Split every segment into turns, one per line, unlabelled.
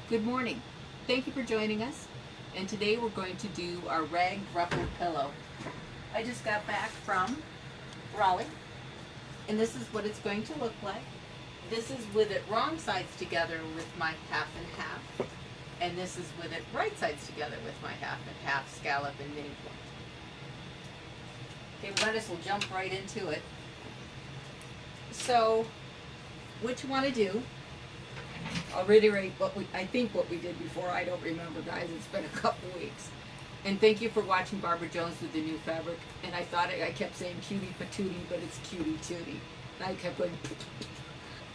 Good morning. Thank you for joining us. And today we're going to do our ragged ruffled pillow. I just got back from Raleigh, and this is what it's going to look like. This is with it wrong sides together with my half and half. And this is with it right sides together with my half and half scallop and mini point. Okay, we might as well jump right into it. So, what you want to do, I'll reiterate I think what we did before. I don't remember, guys. It's been a couple weeks. And thank you for watching Barbara Jones with the new fabric. And I thought I kept saying cutie patootie, but it's cutie tootie. And I kept going,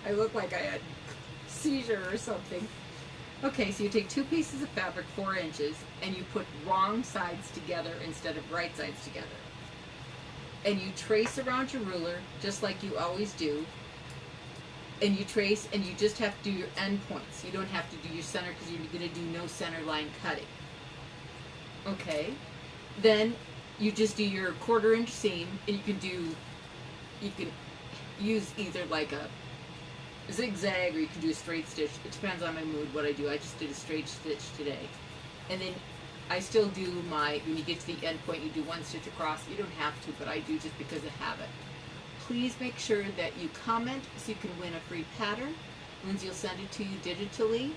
I looked like I had a seizure or something. Okay, so you take two pieces of fabric, 4 inches, and you put wrong sides together instead of right sides together. And you trace around your ruler, just like you always do. And you trace, and you just have to do your end points. You don't have to do your center because you're going to do no center line cutting. Okay, then you just do your 1/4 inch seam, and you can use either like a zigzag or you can do a straight stitch. It depends on my mood what I do. I just did a straight stitch today. And then I still do when you get to the end point, you do 1 stitch across. You don't have to, but I do just because of habit. Please make sure that you comment so you can win a free pattern. Lindsay will send it to you digitally.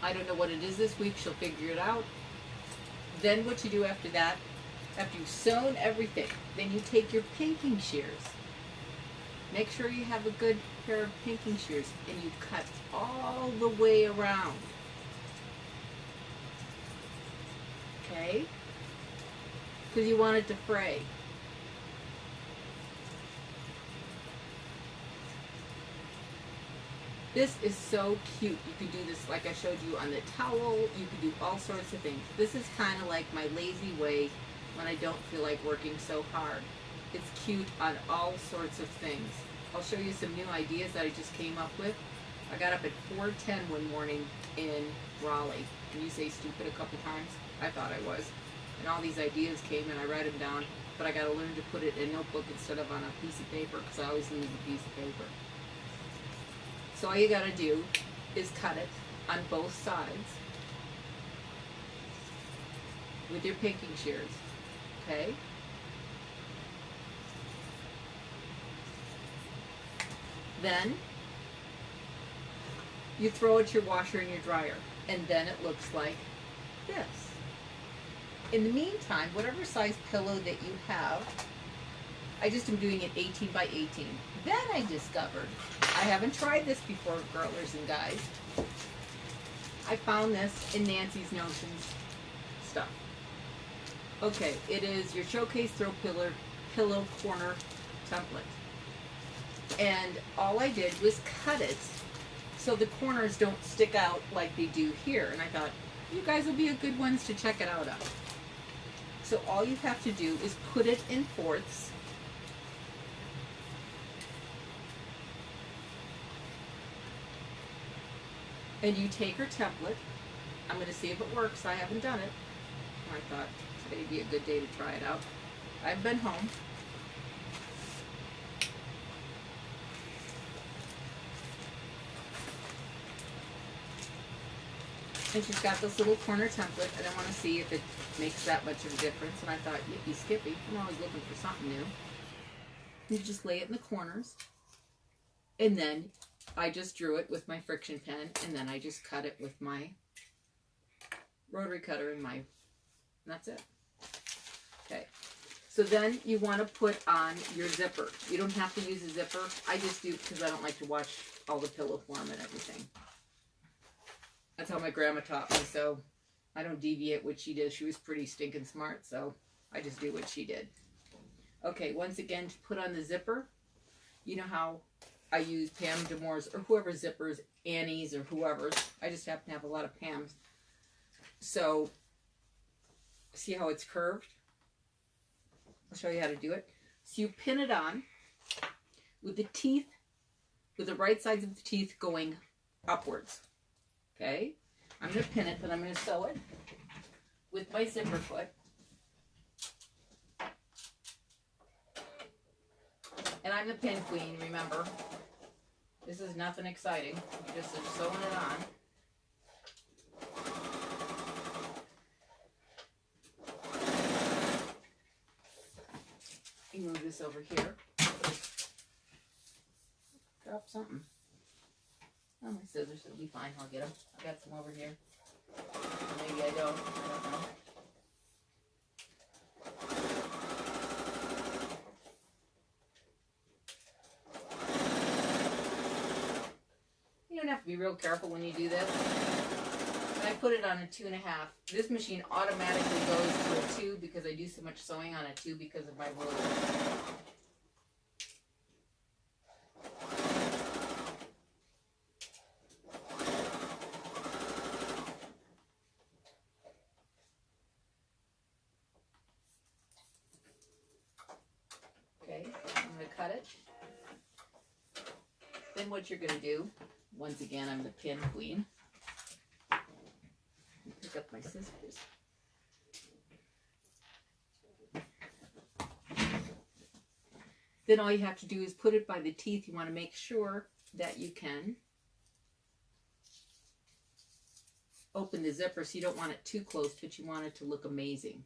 I don't know what it is this week. She'll figure it out. Then what you do after that, after you've sewn everything, then you take your pinking shears. Make sure you have a good pair of pinking shears, and you cut all the way around. Okay? Because you want it to fray. This is so cute. You can do this like I showed you on the towel. You can do all sorts of things. This is kind of like my lazy way when I don't feel like working so hard. It's cute on all sorts of things. I'll show you some new ideas that I just came up with. I got up at 4:10 one morning in Raleigh. Can you say stupid a couple times? I thought I was. And all these ideas came and I write them down. But I got to learn to put it in a notebook instead of on a piece of paper because I always lose a piece of paper. So all you got to do is cut it on both sides with your pinking shears. Okay? Then you throw it to your washer and your dryer, and then it looks like this. In the meantime, whatever size pillow that you have, I just am doing it 18 by 18. Then I discovered, I haven't tried this before, girlers and guys. I found this in Nancy's Notions stuff. Okay, it is your Showcase Throw Pillow Corner template. And all I did was cut it so the corners don't stick out like they do here. And I thought, you guys will be a good ones to check it out on. So all you have to do is put it in fourths. And you take your template. I'm going to see if it works. I haven't done it. I thought today would be a good day to try it out. I've been home. And she's got this little corner template, and I want to see if it makes that much of a difference. And I thought, yippee skippy, I'm always looking for something new. You just lay it in the corners, and then I just drew it with my friction pen, and then I just cut it with my rotary cutter and that's it. Okay, so then you want to put on your zipper. You don't have to use a zipper. I just do because I don't like to watch all the pillow form and everything. That's how my grandma taught me, so I don't deviate what she did. She was pretty stinking smart, so I just do what she did. Okay, once again, to put on the zipper, you know how I use Pam Demore's or whoever's zippers, Annie's or whoever's. I just happen to have a lot of Pam's. So, see how it's curved? I'll show you how to do it. So you pin it on with the teeth, with the right sides of the teeth going upwards. Okay? I'm going to pin it, but I'm going to sew it with my zipper foot. And I'm the pin queen, remember. This is nothing exciting. I'm just sewing it on. this over here. Drop something. Oh, my scissors will be fine. I'll get them. I got some over here. Maybe I don't. I don't know. You don't have to be real careful when you do this. And I put it on a 2.5. This machine automatically goes to a 2 because I do so much sewing on a 2 because of my ruler. Okay, I'm going to cut it. Then what you're going to do, once again, I'm the pin queen. Pick up my scissors. Then all you have to do is put it by the teeth. You want to make sure that you can open the zipper, so you don't want it too close, but you want it to look amazing.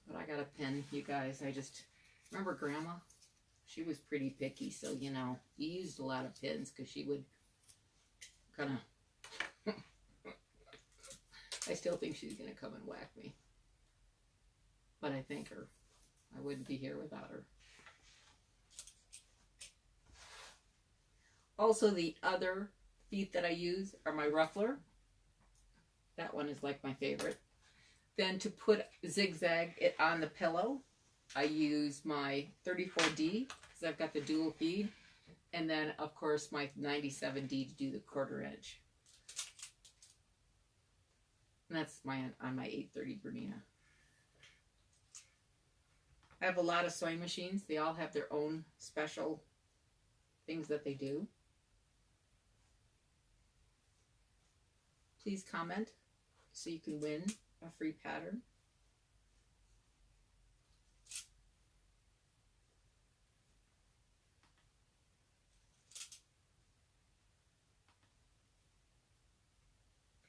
But I got a pin, you guys. I just remember Grandma. She was pretty picky, so you know, you used a lot of pins because she would kind of. I still think she's gonna come and whack me, but I thank her. I wouldn't be here without her. Also, the other feet that I use are my ruffler. That one is like my favorite. Then to put zigzag it on the pillow, I use my 34D because I've got the dual feed. And then, of course, my 97D to do the 1/4 inch. And that's on my 830 Bernina. I have a lot of sewing machines. They all have their own special things that they do. Please comment so you can win a free pattern.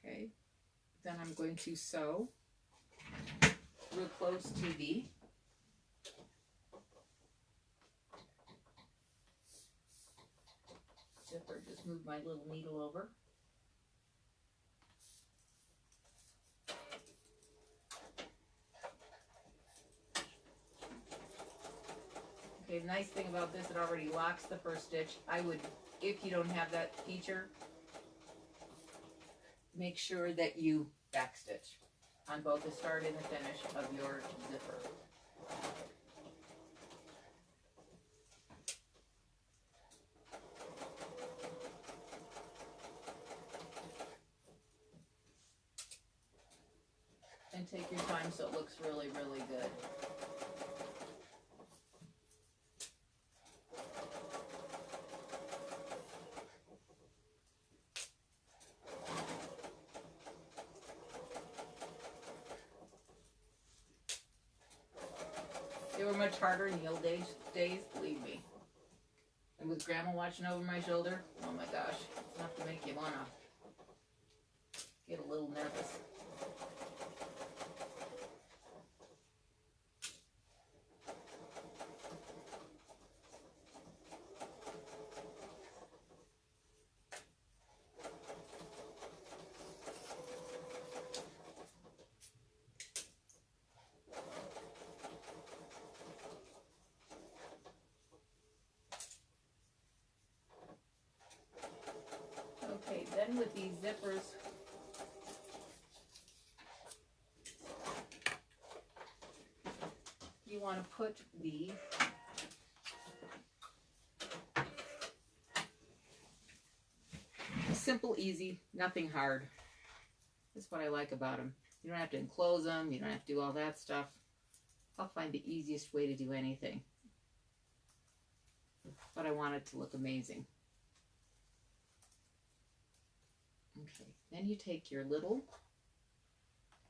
Okay, then I'm going to sew real close to the zipper. Just move my little needle over. Okay, the nice thing about this, it already locks the first stitch. I would, if you don't have that feature, make sure that you backstitch on both the start and the finish of your zipper. And take your time so it looks really, really good. They were much harder in the old days, believe me. And with Grandma watching over my shoulder, oh my gosh, it's enough to make you want to get a little nervous. Okay, then with these zippers, you want to put the simple, easy, nothing hard. That's what I like about them. You don't have to enclose them, you don't have to do all that stuff. I'll find the easiest way to do anything. But I want it to look amazing. Okay, then you take your little,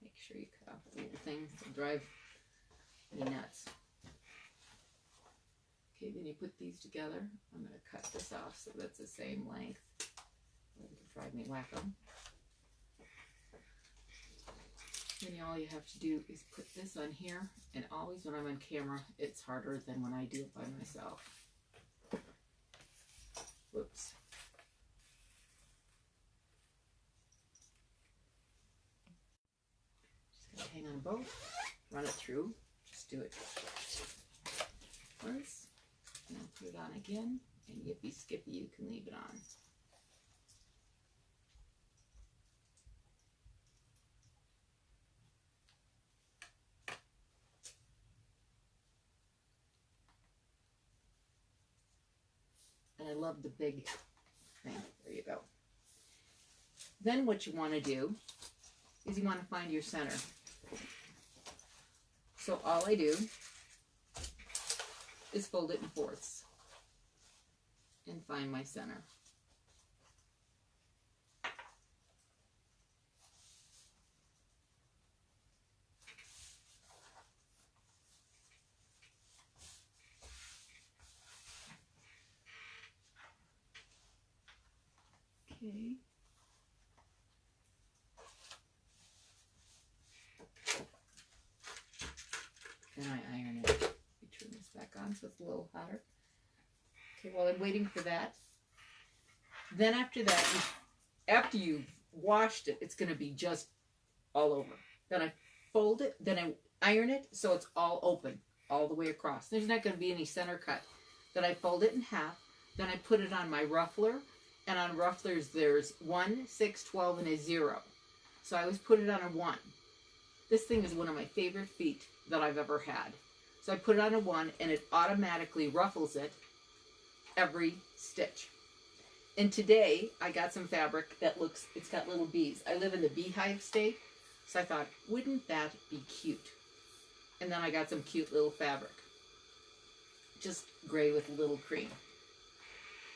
make sure you cut off the little things that drive me nuts. Okay, then you put these together. I'm going to cut this off so that's the same length. It could drive me wacko. Then all you have to do is put this on here, and always when I'm on camera, it's harder than when I do it by myself. Whoops. Just gotta hang on both, run it through, just do it once, and then put it on again, and yippee skippy, you can leave it on. And I love the big thing. There you go. Then what you want to do is you want to find your center. So all I do is fold it in fourths and find my center. Okay. Then I iron it. We turn this back on so it's a little hotter. Okay, while I'm waiting for that, then after that, after you've washed it, it's going to be just all over. Then I fold it, then I iron it so it's all open, all the way across. There's not going to be any center cut. Then I fold it in half, then I put it on my ruffler, and on rufflers there's 1, 6, 12, and a 0. So I always put it on a 1. This thing is one of my favorite feet that I've ever had. So I put it on a 1, and it automatically ruffles it every stitch. And today I got some fabric that looks, it's got little bees. I live in the beehive state, so I thought, wouldn't that be cute? And then I got some cute little fabric, just gray with a little cream.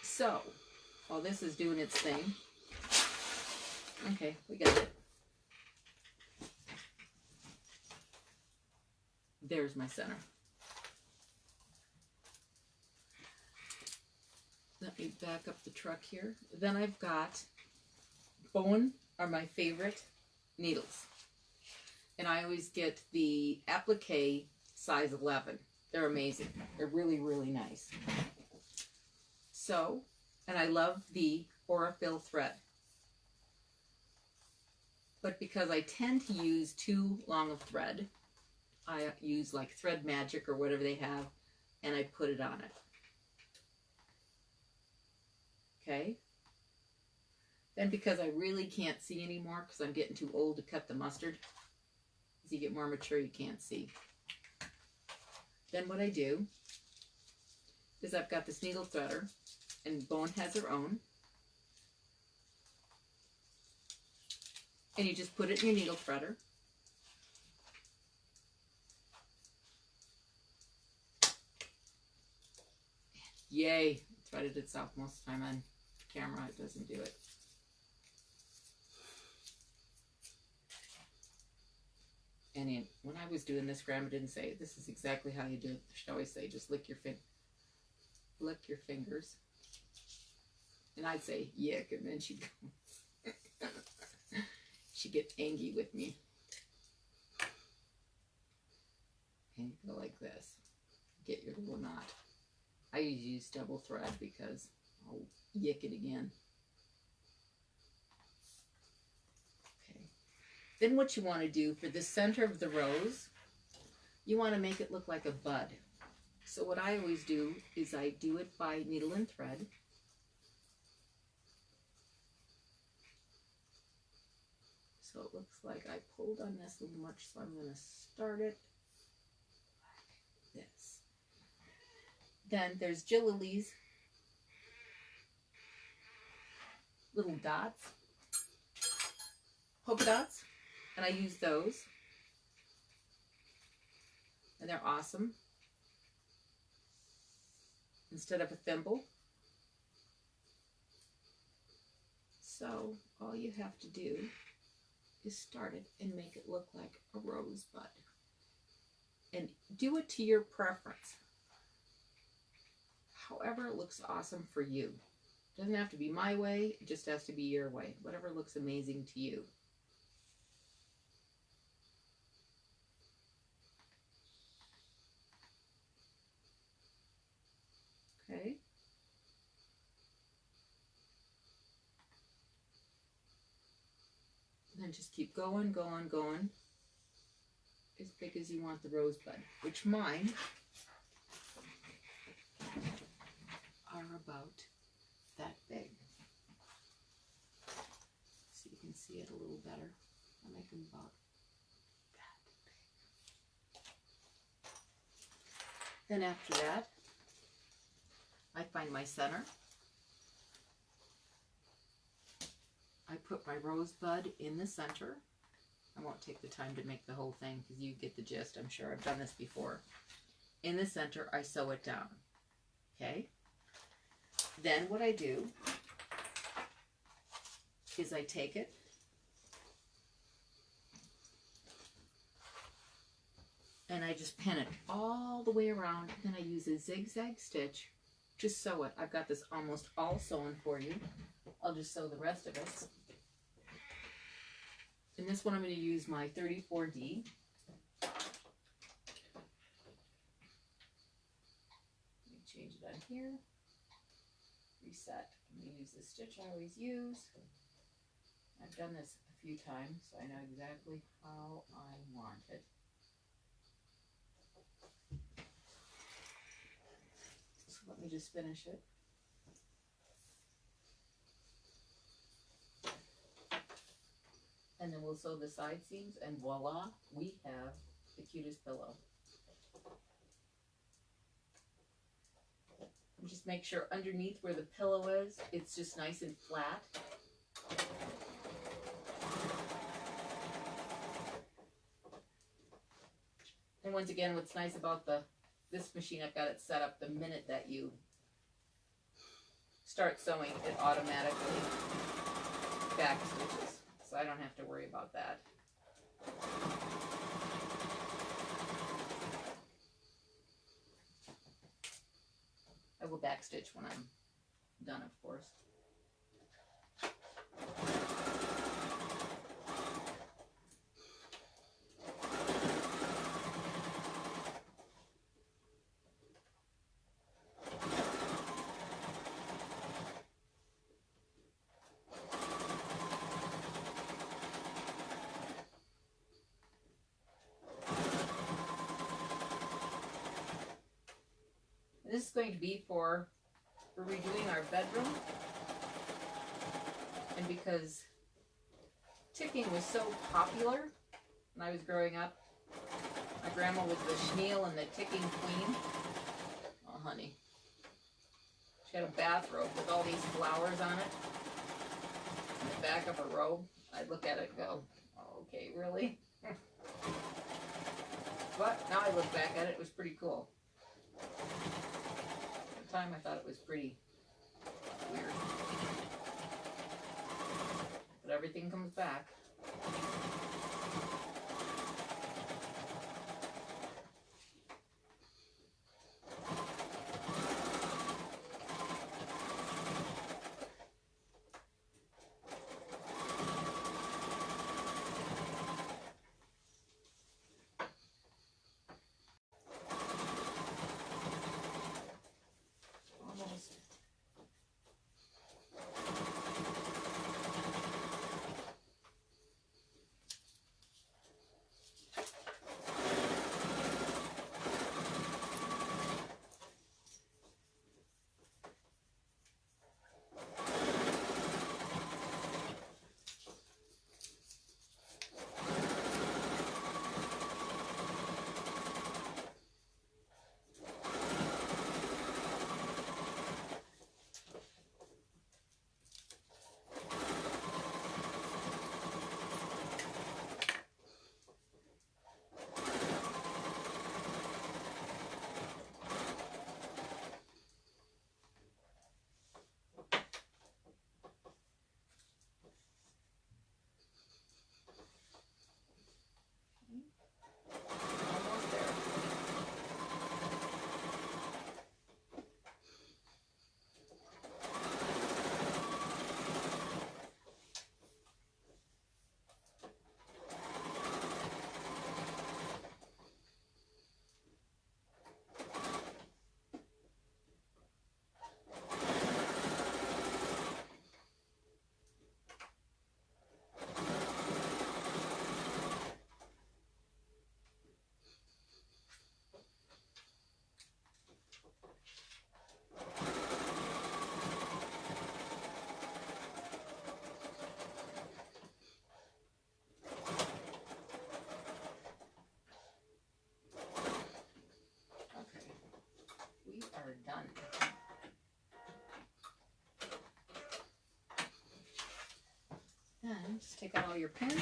So while this is doing its thing, okay, we got it. There's my center. Let me back up the truck here. Then I've got, Bowen are my favorite needles. And I always get the applique size 11. They're amazing. They're really, really nice. So, and I love the Aurifil thread. But because I tend to use too long of thread, I use like Thread Magic or whatever they have, and I put it on it. Okay. Then because I really can't see anymore because I'm getting too old to cut the mustard, as you get more mature you can't see. Then what I do is I've got this needle threader, and Bowen has her own. And you just put it in your needle threader. Yay, it threaded itself most of the time on camera. It doesn't do it. And when I was doing this, Grandma didn't say, this is exactly how you do it. She'd always say, just lick your fingers. And I'd say, yick, and then she'd go, she'd get angry with me. And you go like this. Get your little knot. I usually use double thread because I'll yick it again. Okay. Then what you want to do for the center of the rose, you want to make it look like a bud. So what I always do is I do it by needle and thread. So it looks like I pulled on this a little much, so I'm going to start it like this. Then there's Jill Lily's little dots, polka dots, and I use those, and they're awesome. Instead of a thimble. So all you have to do is start it and make it look like a rosebud. And do it to your preference. However it looks awesome for you. It doesn't have to be my way, it just has to be your way. Whatever looks amazing to you. and just keep going, going, going, as big as you want the rosebud, which mine are about that big. So you can see it a little better. I'll make them about that big. Then after that, I find my center. I put my rosebud in the center. I won't take the time to make the whole thing because you get the gist, I'm sure. I've done this before. In the center, I sew it down. Okay? Then what I do is I take it and I just pin it all the way around. Then I use a zigzag stitch to sew it. I've got this almost all sewn for you. I'll just sew the rest of it. In this one, I'm going to use my 34D. Let me change it on here. Reset. I'm going to use the stitch I always use. I've done this a few times, so I know exactly how I want it. So let me just finish it. And then we'll sew the side seams, and voila, we have the cutest pillow. And just make sure underneath where the pillow is, it's just nice and flat. And once again, what's nice about this machine, I've got it set up the minute that you start sewing, it automatically back stitches. So I don't have to worry about that. I will backstitch when I'm done, of course. This is going to be for redoing our bedroom. And because ticking was so popular when I was growing up, my grandma was the chenille and the ticking queen. Oh, honey. She had a bathrobe with all these flowers on it. In the back of her robe. I'd look at it and go, oh, okay, really? But now I look back at it, it was pretty cool. At the time I thought it was pretty weird. But everything comes back. Almost. done. Then just take out all your pins.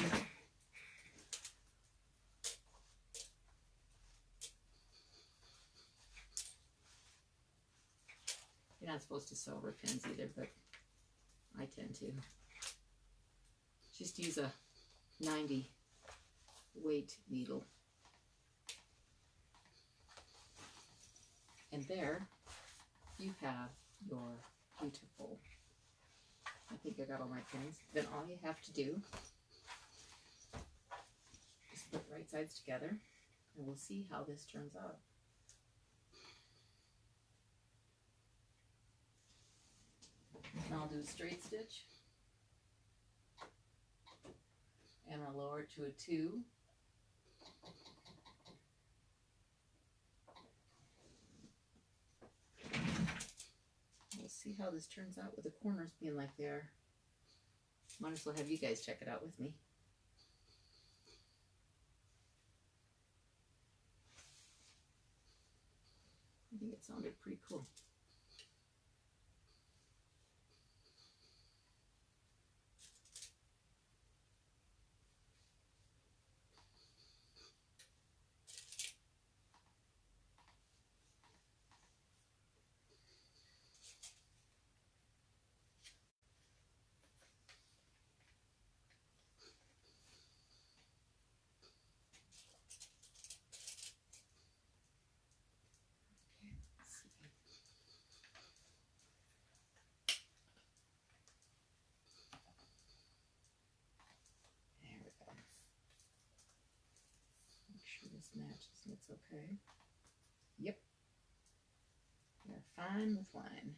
You're not supposed to sew over pins either, but I tend to. Just use a 90 weight needle. And there you have your beautiful, I think I got all my pins. Then all you have to do is put the right sides together, and we'll see how this turns out. And I'll do a straight stitch, and I'll lower it to a 2. We'll see how this turns out with the corners being like they are. Might as well have you guys check it out with me. I think it sounded pretty cool. Matches and it's okay. Yep. You're fine with line.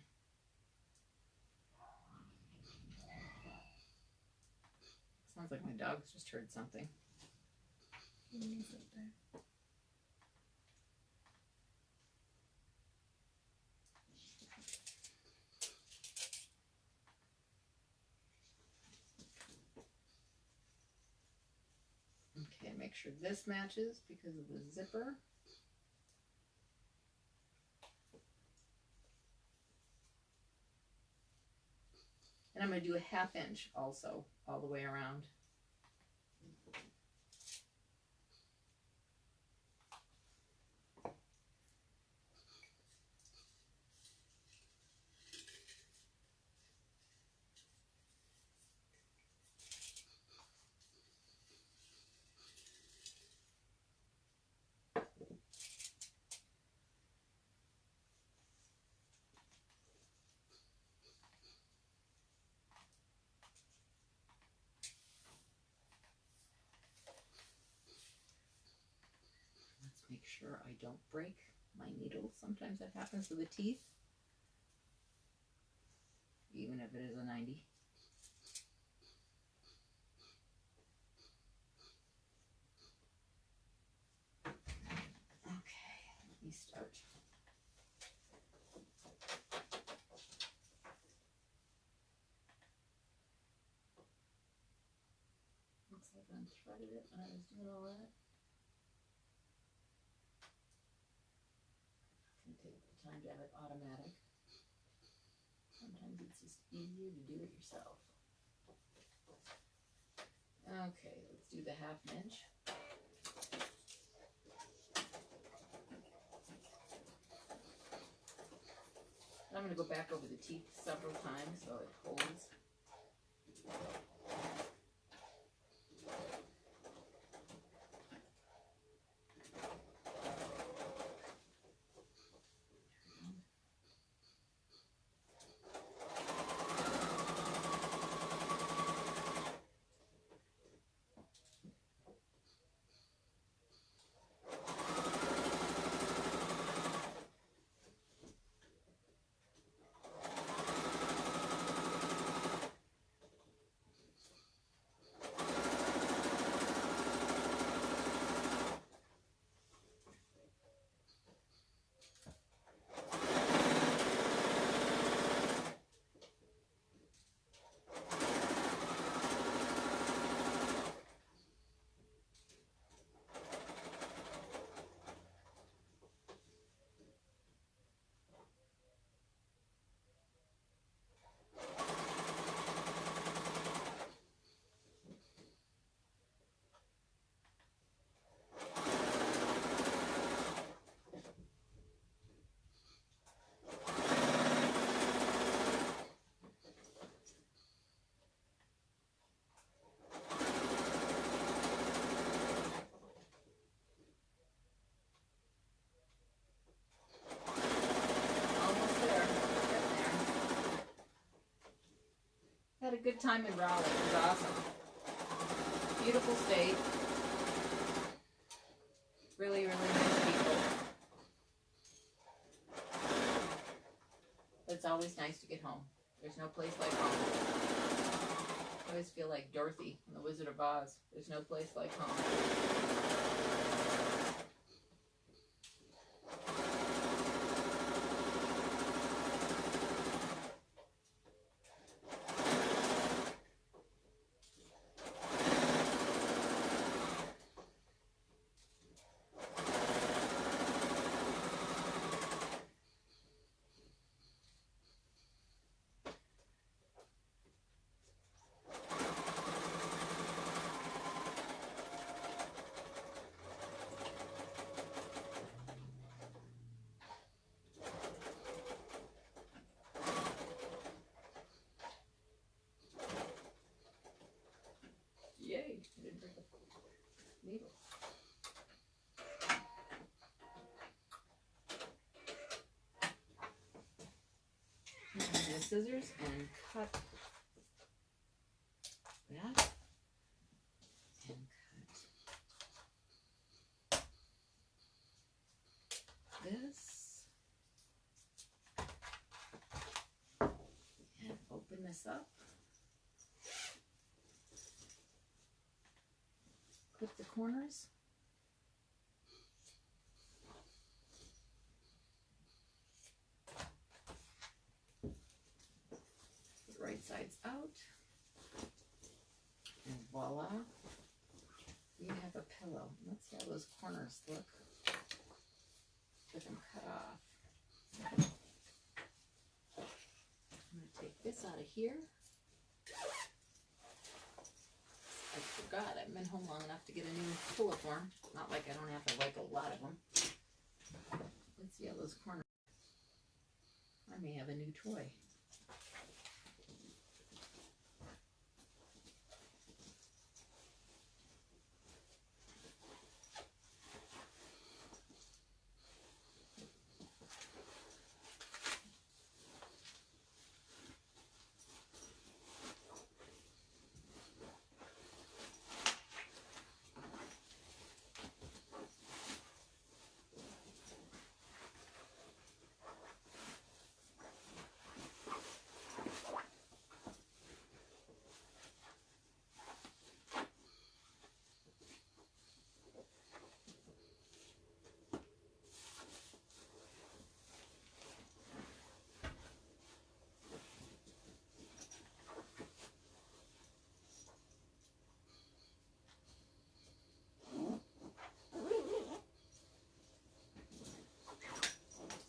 Sounds like my dog's just heard something. Okay, make sure this matches because of the zipper. And I'm going to do a 1/2 inch also all the way around. Make sure I don't break my needle. Sometimes that happens with the teeth, even if it is a 90. Okay, let me start. Looks like I unthreaded it when I was doing all that. Take the time to have it automatic. Sometimes it's just easier to do it yourself. Okay, let's do the 1/2 inch. And I'm going to go back over the teeth several times so it holds. had a good time in Raleigh. It was awesome. Beautiful state. Really, really nice people. It's always nice to get home. There's no place like home. I always feel like Dorothy in The Wizard of Oz. There's no place like home. Yay, I didn't bring the needle. And the scissors and cut that and cut this and open this up. Clip the corners. The right side's out. And voila. You have a pillow. Let's see how those corners look with them cut off. I'm going to take this out of here. I forgot, I haven't been home long enough to get a new pillow form. Not like I don't have to like a lot of them. Let's see how those corners. I may have a new toy.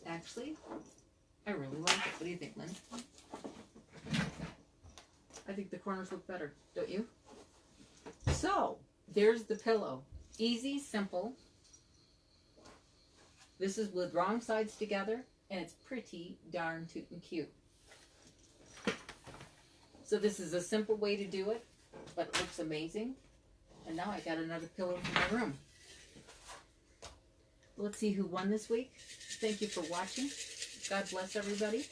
Actually, I really like it. What do you think, Lynn? I think the corners look better, don't you? So, there's the pillow. Easy, simple. This is with wrong sides together, and it's pretty darn tootin' cute. So this is a simple way to do it, but it looks amazing. And now I got another pillow for my room. Let's see who won this week. Thank you for watching. God bless everybody.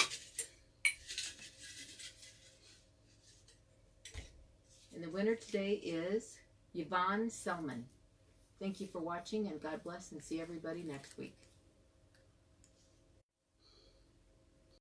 And the winner today is Yvonne Selman. Thank you for watching, and God bless, and see everybody next week.